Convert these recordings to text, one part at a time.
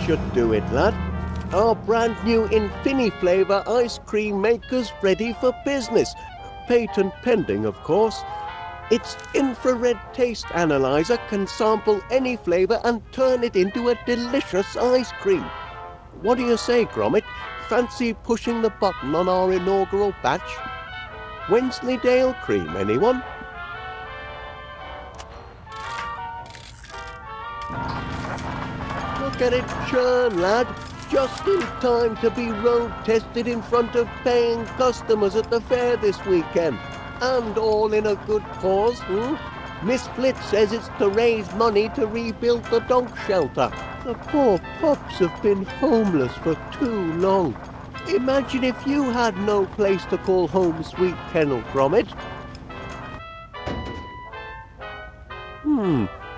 should do it, lad. Our brand new Infini-flavour ice cream maker's ready for business. Patent pending, of course. Its infrared taste analyzer can sample any flavour and turn it into a delicious ice cream. What do you say, Gromit? Fancy pushing the button on our inaugural batch? Wensleydale cream, anyone? Look at it churn, lad. Just in time to be road tested in front of paying customers at the fair this weekend. And all in a good cause, Miss Flit says it's to raise money to rebuild the dog shelter. The poor pups have been homeless for too long. Imagine if you had no place to call home, sweet kennel, Gromit.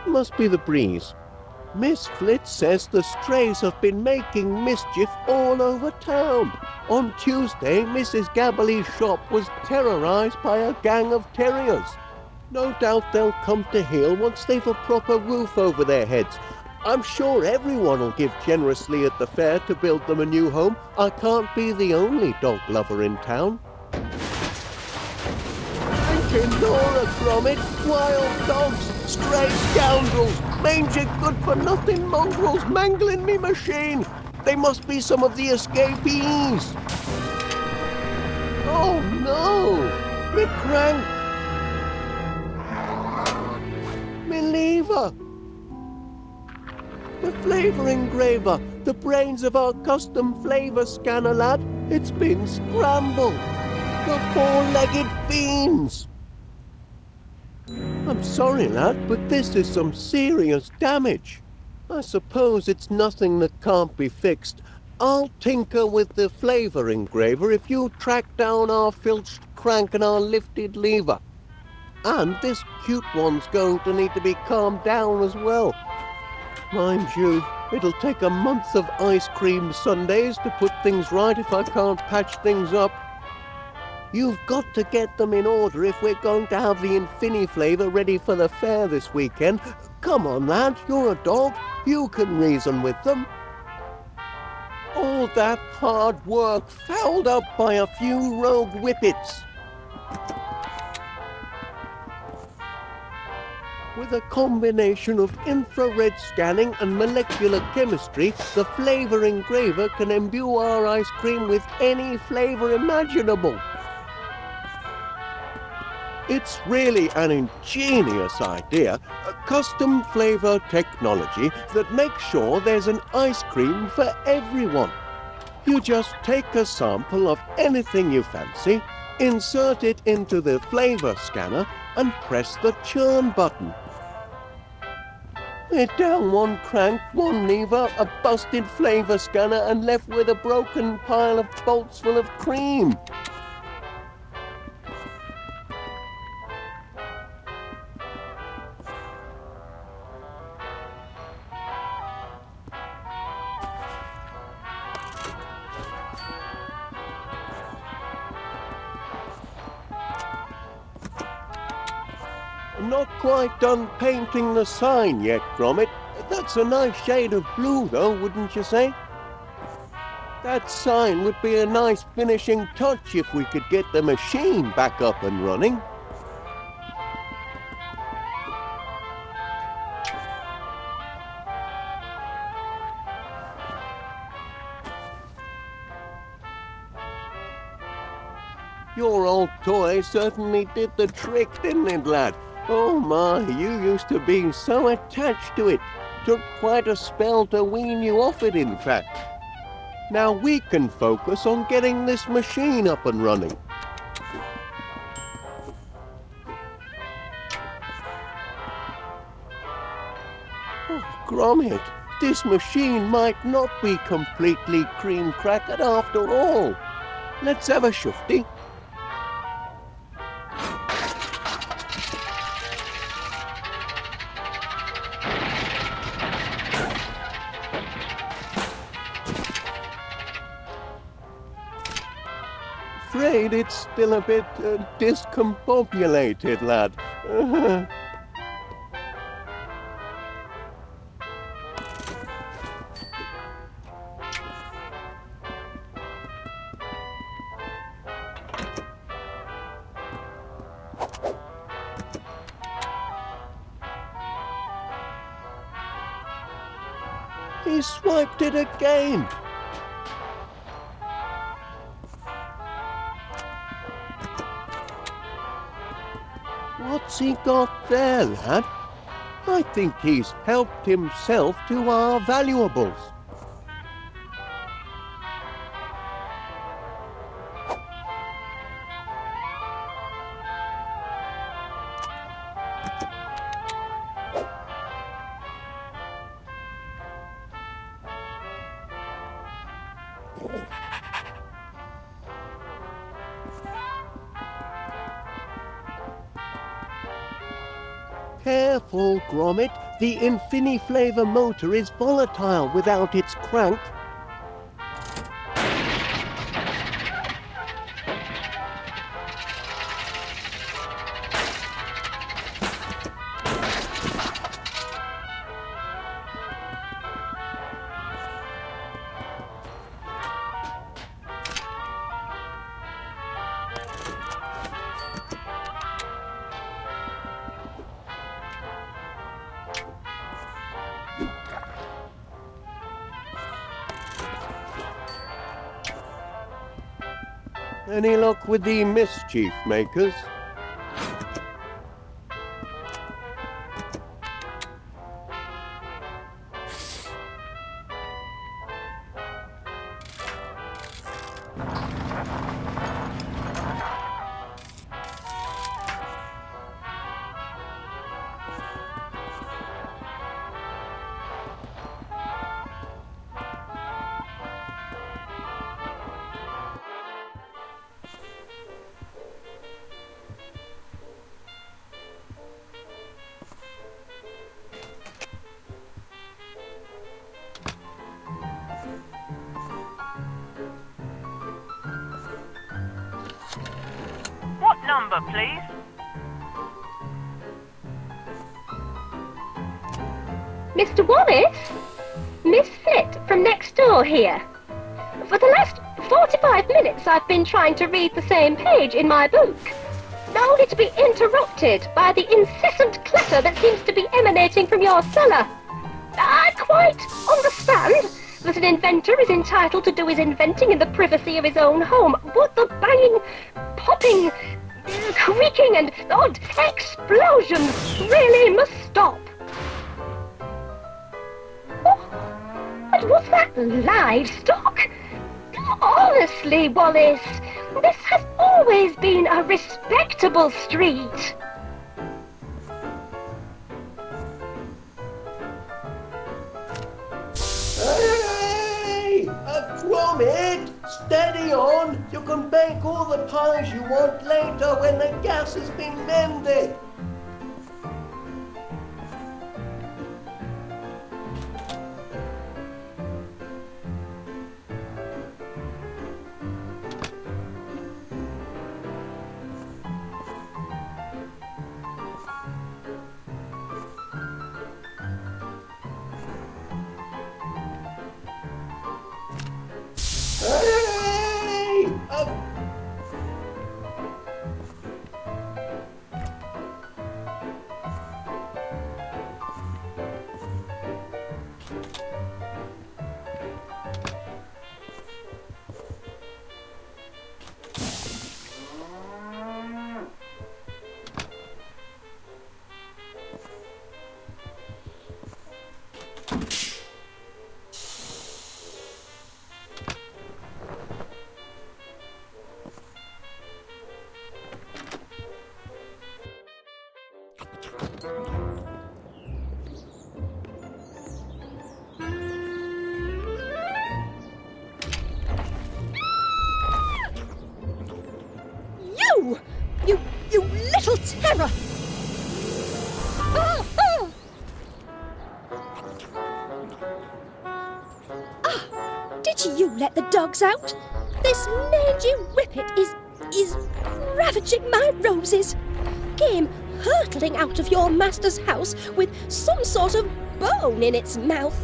Must be the breeze. Miss Flit says the strays have been making mischief all over town. On Tuesday, Mrs. Gabberly's shop was terrorised by a gang of terriers. No doubt they'll come to heel once they've a proper roof over their heads. I'm sure everyone will give generously at the fair to build them a new home. I can't be the only dog lover in town. Nora, Gromit, wild dogs, stray scoundrels, mangy good-for-nothing mongrels mangling me machine. They must be some of the escapees. Oh no, me crank, me lever. The flavour engraver, the brains of our custom flavour scanner, lad. It's been scrambled. The four-legged fiends. I'm sorry, lad, but this is some serious damage. I suppose it's nothing that can't be fixed. I'll tinker with the flavour engraver if you track down our filched crank and our lifted lever. And this cute one's going to need to be calmed down as well. Mind you, it'll take a month of ice cream sundaes to put things right if I can't patch things up. You've got to get them in order if we're going to have the Infini flavour ready for the fair this weekend. Come on, lad, you're a dog. You can reason with them. All that hard work fouled up by a few rogue whippets. With a combination of infrared scanning and molecular chemistry, the flavour engraver can imbue our ice cream with any flavour imaginable. It's really an ingenious idea, a custom flavour technology that makes sure there's an ice cream for everyone. You just take a sample of anything you fancy, insert it into the flavour scanner and press the churn button. We're down one crank, one lever, a busted flavour scanner and left with a broken pile of bolts full of cream. I'm not quite done painting the sign yet, Gromit. That's a nice shade of blue, though, wouldn't you say? That sign would be a nice finishing touch if we could get the machine back up and running. Your old toy certainly did the trick, didn't it, lad? Oh my, you used to be so attached to it. Took quite a spell to wean you off it, in fact. Now we can focus on getting this machine up and running. Oh, Gromit, this machine might not be completely cream-crackered after all. Let's have a shufty. Afraid it's still a bit discombobulated, lad. He swiped it again. What's he got there, lad? I think he's helped himself to our valuables. Careful, Gromit. The Infiniflavor motor is volatile without its crank. Any luck with the mischief makers? What number, please? Mr. Wallace? Miss Fit from next door here. For the last 45 minutes I've been trying to read the same page in my book, only to be interrupted by the incessant clatter that seems to be emanating from your cellar. I quite understand that an inventor is entitled to do his inventing in the privacy of his own home, but the banging, popping, creaking and odd explosions really must stop. Oh, but was that livestock? Honestly, Wallace, this has always been a respectable street. Hey! Gromit! Steady on! You can bake all the pies you want later when the gas has been mended. Hey! You little terror! Ah, ah. Ah, did you let the dogs out? This mangy whippet is ravaging my roses. Came hurtling out of your master's house with some sort of bone in its mouth.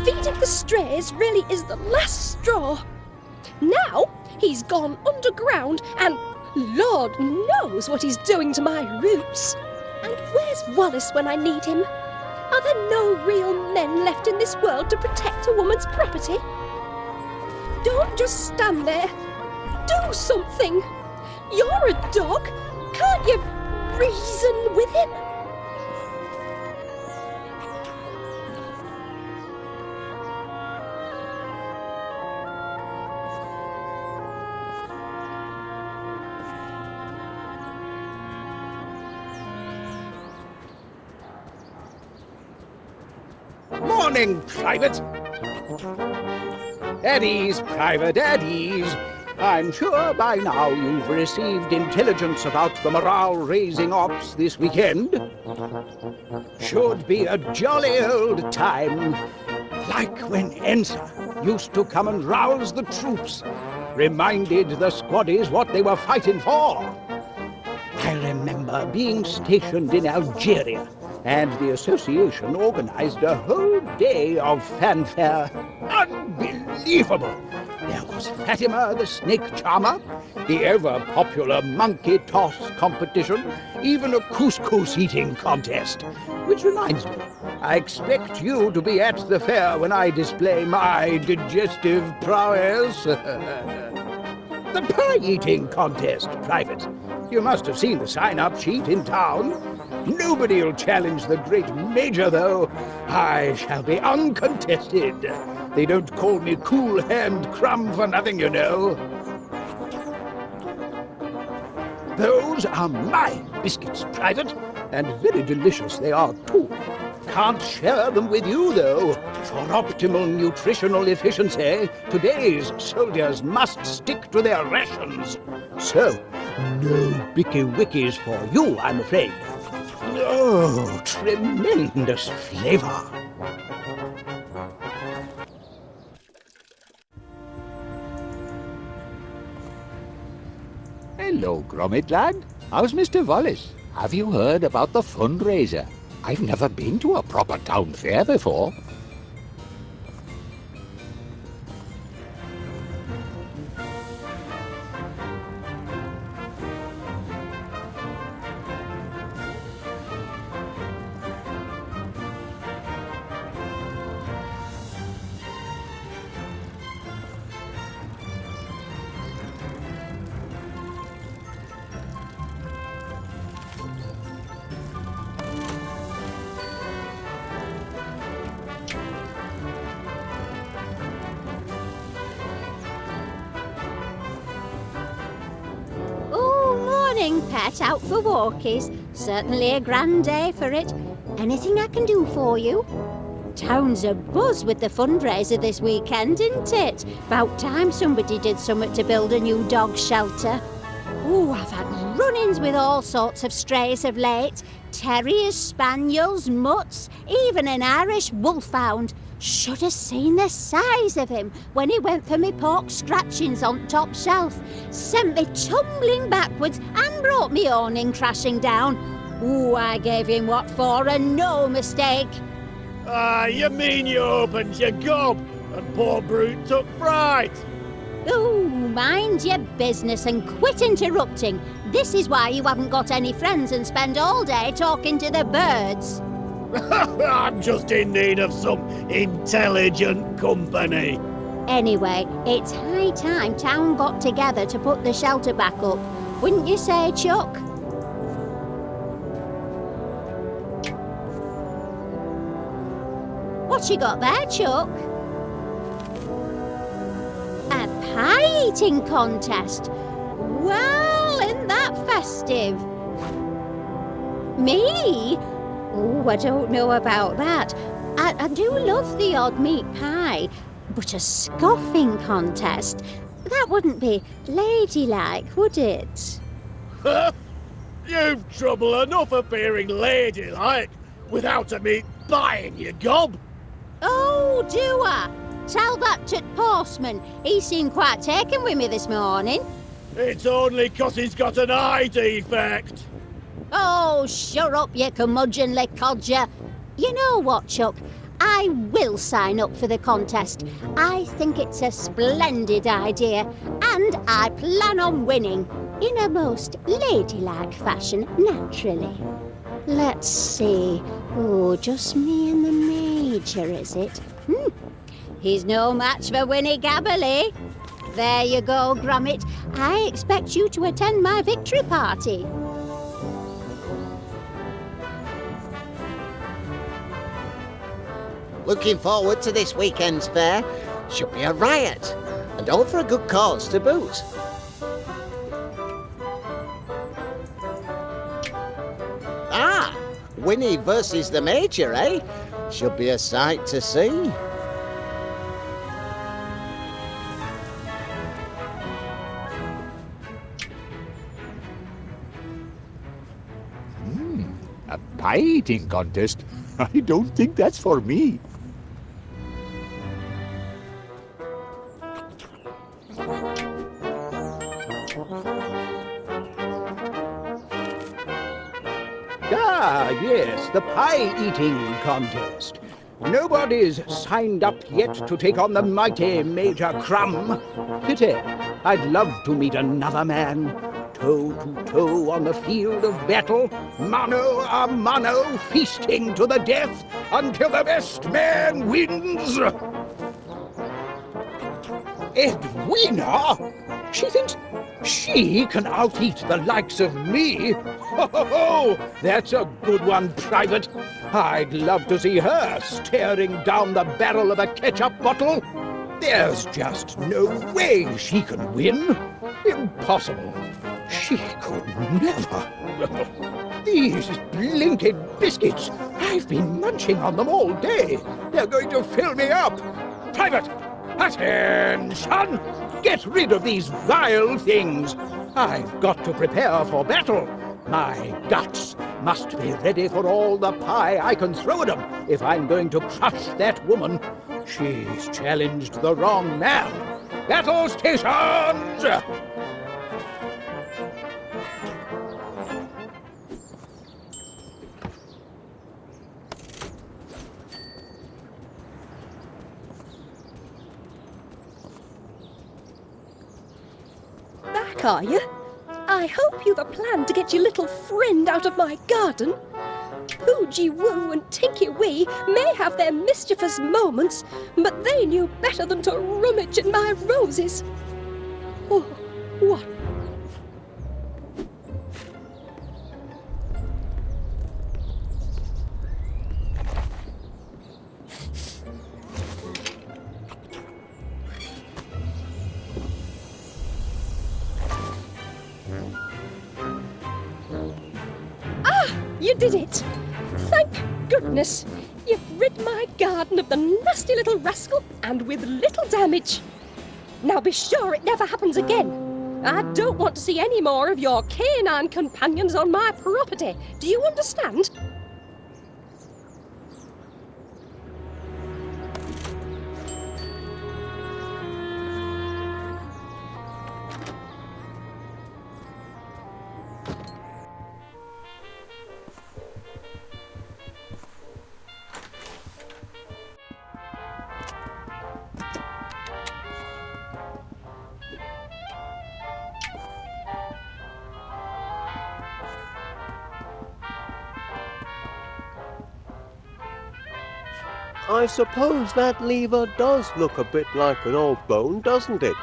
Feeding the strays really is the last straw. Now he's gone underground and Lord knows what he's doing to my roots. And where's Wallace when I need him? Are there no real men left in this world to protect a woman's property? Don't just stand there. Do something. You're a dog. Can't you reason with him? Morning, Private. At ease, Private, at ease. I'm sure by now you've received intelligence about the morale-raising ops this weekend. Should be a jolly old time, like when Ensa used to come and rouse the troops, reminded the squaddies what they were fighting for. I remember being stationed in Algeria, and the association organized a whole day of fanfare. Unbelievable! There was Fatima the snake charmer, the ever-popular monkey toss competition, even a couscous eating contest. Which reminds me, I expect you to be at the fair when I display my digestive prowess. The pie-eating contest, Private. You must have seen the sign-up sheet in town. Nobody'll challenge the great Major, though. I shall be uncontested. They don't call me Cool Hand Crumb for nothing, you know. Those are my biscuits, Private, and very delicious they are, too. Can't share them with you, though. For optimal nutritional efficiency, today's soldiers must stick to their rations. So, no bicky wickies for you, I'm afraid. Oh, tremendous flavor. Hello, Gromit lad. How's Mr. Wallace? Have you heard about the fundraiser? I've never been to a proper town fair before. Pet, out for walkies. Certainly a grand day for it. Anything I can do for you? Town's abuzz with the fundraiser this weekend, isn't it? About time somebody did something to build a new dog shelter. Ooh, I've had run-ins with all sorts of strays of late. Terriers, spaniels, mutts, even an Irish wolfhound. Should have seen the size of him when he went for me pork scratchings on top shelf. Sent me tumbling backwards and brought me awning crashing down. Ooh, I gave him what for, and no mistake. You mean you opened your gob and poor brute took fright? Ooh, mind your business and quit interrupting. This is why you haven't got any friends and spend all day talking to the birds. I'm just in need of some intelligent company. Anyway, it's high time town got together to put the shelter back up. Wouldn't you say, Chuck? What you got there, Chuck? A pie-eating contest. Well, isn't that festive? Me? Oh, I don't know about that. I do love the odd meat pie, but a scoffing contest, that wouldn't be ladylike, would it? You've trouble enough appearing ladylike without a meat pie in your gob. Oh, do I? Tell that to Postman. He seemed quite taken with me this morning. It's only 'cause he's got an eye defect. Oh, shut up, you curmudgeonly codger. You know what, Chuck? I will sign up for the contest. I think it's a splendid idea, and I plan on winning. In a most ladylike fashion, naturally. Let's see. Oh, just me and the Major, is it? He's no match for Winnie Gabberley. There you go, Gromit. I expect you to attend my victory party. Looking forward to this weekend's fair. Should be a riot. And all for a good cause to boot. Ah! Winnie versus the Major, eh? Should be a sight to see. A pie eating contest? I don't think that's for me. Ah, yes, the pie-eating contest. Nobody's signed up yet to take on the mighty Major Crumb. Pity. I'd love to meet another man. Toe to toe on the field of battle, mano a mano, feasting to the death until the best man wins. Edwina? She thinks she can out-eat the likes of me? Ho! That's a good one, Private. I'd love to see her staring down the barrel of a ketchup bottle. There's just no way she can win. Impossible. She could never. These blinking biscuits, I've been munching on them all day. They're going to fill me up. Private, attention! Get rid of these vile things. I've got to prepare for battle. My guts must be ready for all the pie I can throw at them if I'm going to crush that woman. She's challenged the wrong man. Battle stations! Back, are you? I hope you've a plan to get your little friend out of my garden. Poogie Woo and Tinky Wee may have their mischievous moments, but they knew better than to rummage in my roses. Oh, what? You did it! Thank goodness! You've rid my garden of the nasty little rascal, and with little damage. Now be sure it never happens again. I don't want to see any more of your canine companions on my property. Do you understand? I suppose that lever does look a bit like an old bone, doesn't it?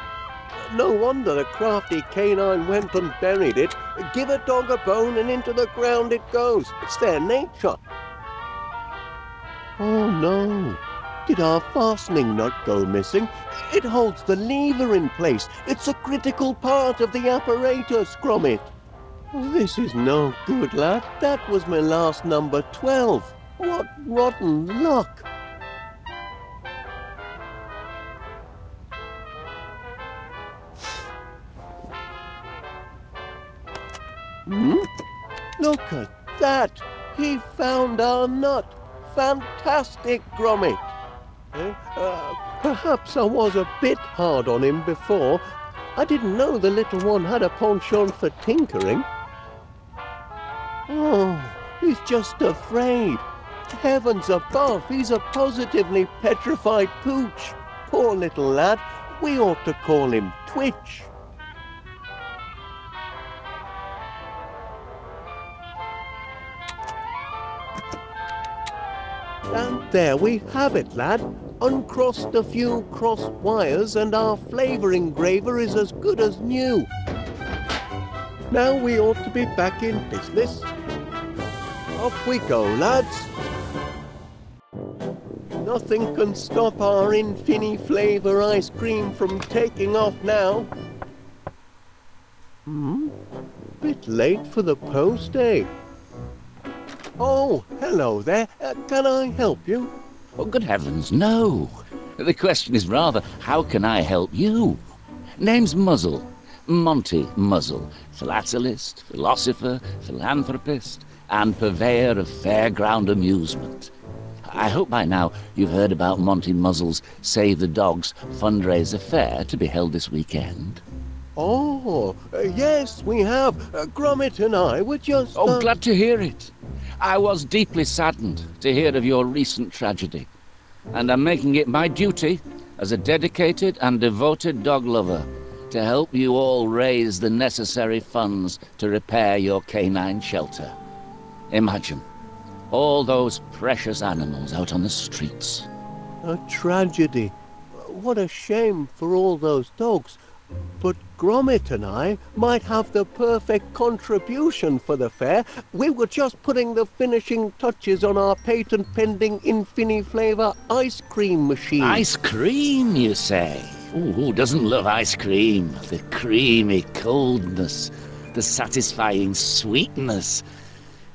No wonder the crafty canine went and buried it. Give a dog a bone and into the ground it goes. It's their nature. Oh no. Did our fastening nut go missing? It holds the lever in place. It's a critical part of the apparatus, Gromit. This is no good, lad. That was my last number 12. What rotten luck. Look at that! He found our nut! Fantastic, Gromit! Perhaps I was a bit hard on him before. I didn't know the little one had a penchant for tinkering. Oh, he's just afraid. Heavens above, he's a positively petrified pooch. Poor little lad. We ought to call him Twitch. And there we have it, lad. Uncrossed a few crossed wires and our flavour engraver is as good as new. Now we ought to be back in business. Off we go, lads. Nothing can stop our Infini flavour ice cream from taking off now. Bit late for the post, eh? Oh, hello there. Can I help you? Oh, good heavens, no. The question is rather, how can I help you? Name's Muzzle. Monty Muzzle. Philatelist, philosopher, philanthropist, and purveyor of fairground amusement. I hope by now you've heard about Monty Muzzle's Save the Dogs fundraiser fair to be held this weekend. Oh, yes, we have. Gromit and I were just... Oh, glad to hear it. I was deeply saddened to hear of your recent tragedy, and I'm making it my duty, as a dedicated and devoted dog lover, to help you all raise the necessary funds to repair your canine shelter. Imagine all those precious animals out on the streets. A tragedy. What a shame for all those dogs. But Gromit and I might have the perfect contribution for the fair. We were just putting the finishing touches on our patent-pending Infini flavour ice cream machine. Ice cream, you say? Ooh, who doesn't love ice cream? The creamy coldness, the satisfying sweetness,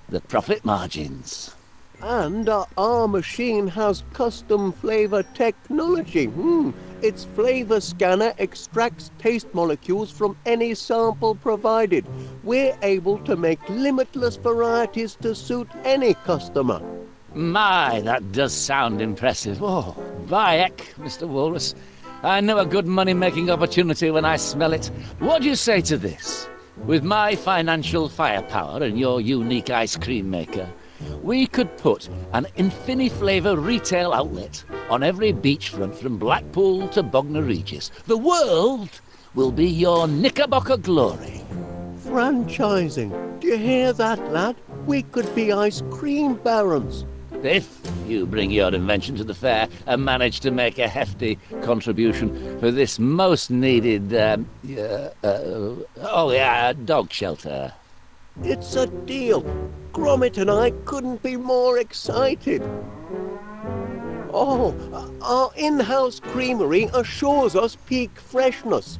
the profit margins. And our machine has custom flavour technology. Its flavour scanner extracts taste molecules from any sample provided. We're able to make limitless varieties to suit any customer. My, that does sound impressive. Oh, by heck, Mr. Wallace. I know a good money-making opportunity when I smell it. What do you say to this? With my financial firepower and your unique ice cream maker, we could put an Infini flavour retail outlet on every beachfront from Blackpool to Bognor Regis. The world will be your Knickerbocker glory. Franchising. Do you hear that, lad? We could be ice cream barons. If you bring your invention to the fair and manage to make a hefty contribution for this most needed, dog shelter. It's a deal. Gromit and I couldn't be more excited. Oh, our in-house creamery assures us peak freshness.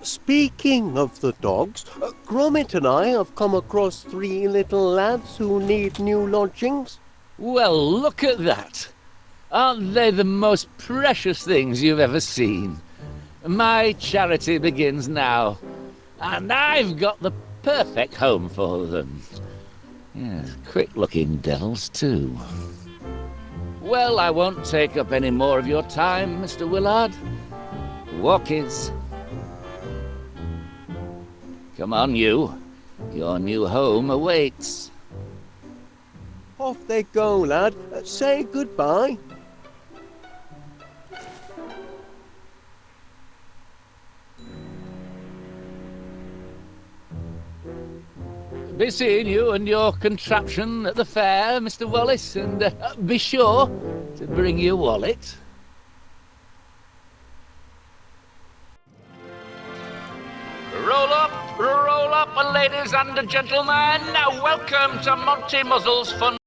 Speaking of the dogs, Gromit and I have come across 3 little lads who need new lodgings. Well, look at that. Aren't they the most precious things you've ever seen? My charity begins now, and I've got the perfect home for them. Yes, quick-looking devils, too. Well, I won't take up any more of your time, Mr. Willard. Walkies. Come on, you. Your new home awaits. Off they go, lad. Say goodbye. Be seeing you and your contraption at the fair, Mr. Wallace, and be sure to bring your wallet. Roll up, ladies and gentlemen. Welcome to Monty Muzzle's Fun